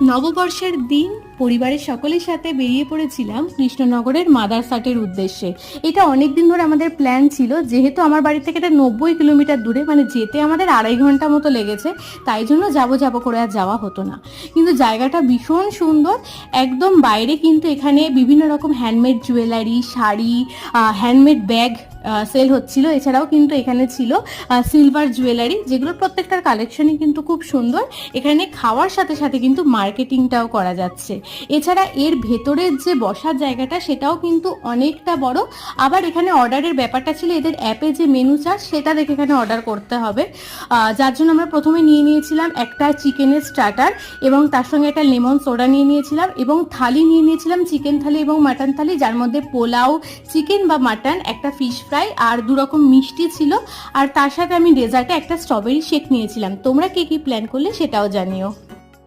নববর্ষের দিন পরিবারের সকলের সাথে বেরিয়ে পড়েছিলাম কৃষ্ণনগরের মাদারসাটের উদ্দেশ্যে। এটা অনেক দিন ধরে আমাদের প্ল্যান ছিল, যেহেতু আমার বাড়ি থেকে এটা 90 কিলোমিটার দূরে, মানে যেতে আমাদের 2.5 ঘন্টা মতো লেগেছে, তাই জন্য যাবো করে আর যাওয়া হতো না। কিন্তু জায়গাটা ভীষণ সুন্দর। একদম বাইরে কিন্তু এখানে বিভিন্ন রকম handmade jewellery, sari, handmade bag sale হচ্ছিল। এছাড়াও কিন্তু এখানে ছিল সিলভার জুয়েলারি, যেগুলোর প্রত্যেকটার কালেকশনই কিন্তু খুব সুন্দর। এখানে খাওয়ার সাথে সাথে কিন্তু মার্কেটিংটাও করা যাচ্ছে। এছাড়া এর ভেতরের যে বসার জায়গাটা সেটাও কিন্তু অনেকটা বড়। আবার এখানে অর্ডারের ব্যাপারটা ছিল, এদের অ্যাপে যে মেনু চার্ট সেটা দেখে এখানে অর্ডার করতে হবে। যার জন্য আমরা প্রথমে নিয়ে নিয়েছিলাম একটা চিকেনের স্টার্টার এবং তার সঙ্গে একটা লেমন সোডা নিয়ে নিয়েছিলাম, এবং থালি নিয়ে নিয়েছিলাম চিকেন থালি এবং মাটন থালি, যার মধ্যে পোলাও, চিকেন বা মাটন, একটা ফিশ ফ্রাই আর 2 রকম মিষ্টি ছিল। আর তার সাথে আমি ডেজার্টে একটা স্ট্রবেরি শেক নিয়েছিলাম। তোমরা কে কি প্ল্যান করলে সেটাও জানিও।